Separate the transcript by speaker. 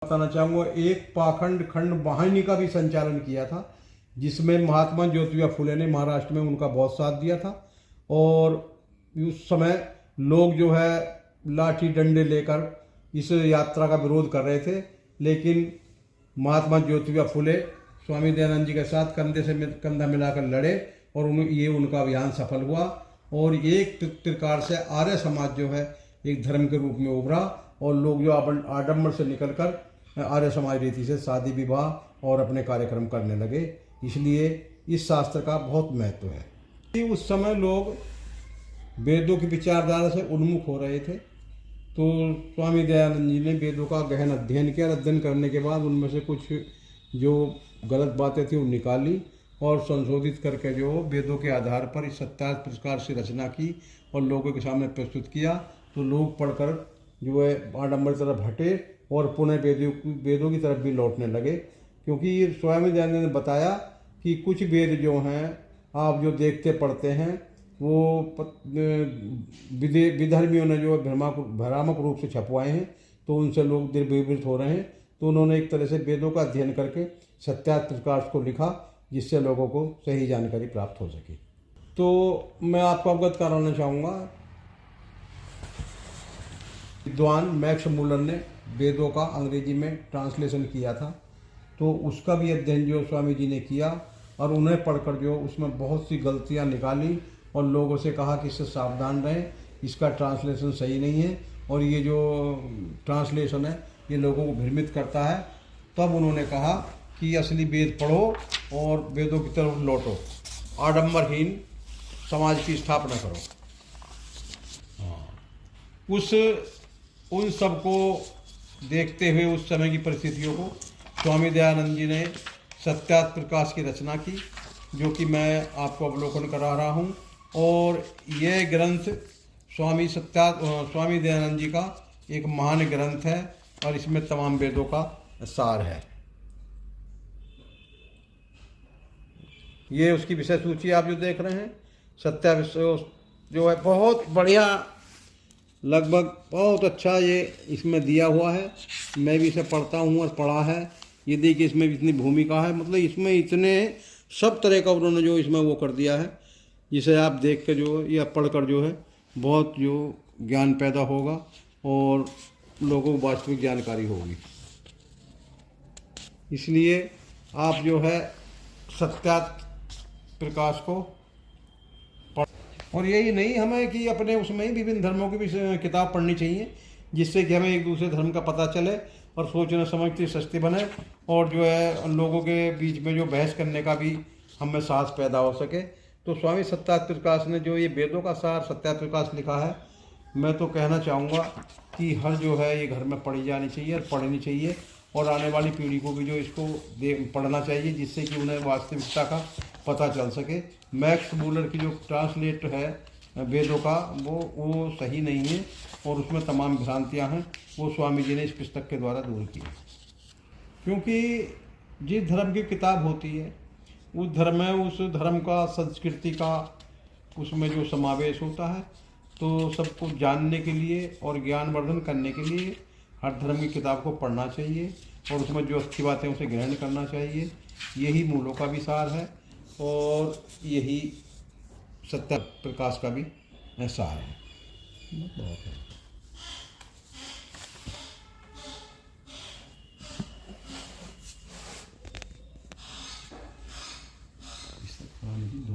Speaker 1: बताना चाहूँगा, एक पाखंड खंड वाहिनी का भी संचालन किया था, जिसमें महात्मा ज्योतिबा फुले ने महाराष्ट्र में उनका बहुत साथ दिया था। और उस समय लोग जो है लाठी डंडे लेकर इस यात्रा का विरोध कर रहे थे, लेकिन महात्मा ज्योतिबा फुले स्वामी दयानंद जी के साथ कंधे से कंधा मिलाकर लड़े और ये उनका अभियान सफल हुआ। और एक प्रकार से आर्य समाज जो है एक धर्म के रूप में उभरा और लोग जो आडंबर से निकलकर आर्य समाज रीति से शादी विवाह और अपने कार्यक्रम करने लगे। इसलिए इस शास्त्र का बहुत महत्व है कि उस समय लोग वेदों की विचारधारा से उन्मुख हो रहे थे, तो स्वामी दयानंद जी ने वेदों का गहन अध्ययन किया। अध्ययन करने के बाद उनमें से कुछ जो गलत बातें थी वो निकाली और संशोधित करके जो वेदों के आधार पर इस 27 प्रकार से रचना की और लोगों के सामने प्रस्तुत किया। तो लोग पढ़कर जो है आडंबर की तरफ हटे और पुनः वेदों की तरफ भी लौटने लगे, क्योंकि स्वामी दयानंद ने बताया कि कुछ वेद जो हैं आप जो देखते पढ़ते हैं वो विधर्मियों ने जो भ्रामक रूप से छपवाए हैं, तो उनसे लोग विवृत हो रहे हैं। तो उन्होंने एक तरह से वेदों का अध्ययन करके 27 प्रकाश को लिखा, जिससे लोगों को सही जानकारी प्राप्त हो सके। तो मैं आपको अवगत कराना चाहूँगा, विद्वान मैक्स मुलर ने वेदों का अंग्रेजी में ट्रांसलेशन किया था, तो उसका भी अध्ययन जो स्वामी जी ने किया और उन्हें पढ़कर जो उसमें बहुत सी गलतियाँ निकाली और लोगों से कहा कि इससे सावधान रहें, इसका ट्रांसलेशन सही नहीं है और ये जो ट्रांसलेशन है ये लोगों को भ्रमित करता है। तब उन्होंने कहा कि असली वेद पढ़ो और वेदों की तरफ लौटो, आडंबरहीन समाज की स्थापना करो। उन सब को देखते हुए उस समय की परिस्थितियों को स्वामी दयानंद जी ने 27 प्रकाश की रचना की, जो कि मैं आपको अवलोकन करा रहा हूँ। और यह ग्रंथ स्वामी दयानंद जी का एक महान ग्रंथ है और इसमें तमाम वेदों का सार है। ये उसकी विषय सूची आप जो देख रहे हैं 27 जो है बहुत बढ़िया, लगभग बहुत अच्छा ये इसमें दिया हुआ है। मैं भी इसे पढ़ता हूँ और पढ़ा है। ये देखिए इसमें इतनी भूमिका है, मतलब इसमें इतने सब तरह का उन्होंने जो इसमें वो कर दिया है, जिसे आप देख के जो या पढ़कर जो है बहुत जो ज्ञान पैदा होगा और लोगों को वास्तविक जानकारी होगी। इसलिए आप जो है 27 प्रकाश को और यही नहीं, हमें कि अपने उसमें ही विभिन्न धर्मों की भी किताब पढ़नी चाहिए, जिससे कि हमें एक दूसरे धर्म का पता चले और सोचना समझते सस्ती बने और जो है लोगों के बीच में जो बहस करने का भी हमें साहस पैदा हो सके। तो स्वामी 27 प्रकाश ने जो ये वेदों का सार 27 प्रकाश लिखा है, मैं तो कहना चाहूँगा कि हर जो है ये घर में पढ़ी जानी चाहिए और पढ़नी चाहिए और आने वाली पीढ़ी को भी जो इसको पढ़ना चाहिए, जिससे कि उन्हें वास्तविकता का पता चल सके। मैक्स मुलर की जो ट्रांसलेट है वेदों का वो सही नहीं है और उसमें तमाम भ्रांतियाँ हैं, वो स्वामी जी ने इस पुस्तक के द्वारा दूर की। क्योंकि जिस धर्म की किताब होती है उस धर्म में उस धर्म का संस्कृति का उसमें जो समावेश होता है, तो सबको जानने के लिए और ज्ञानवर्धन करने के लिए हर धर्म की किताब को पढ़ना चाहिए और उसमें जो अच्छी बातें उसे ग्रहण करना चाहिए। यही मूलों का भी सार है और यही 27 प्रकाश का भी सार है। बहुत है।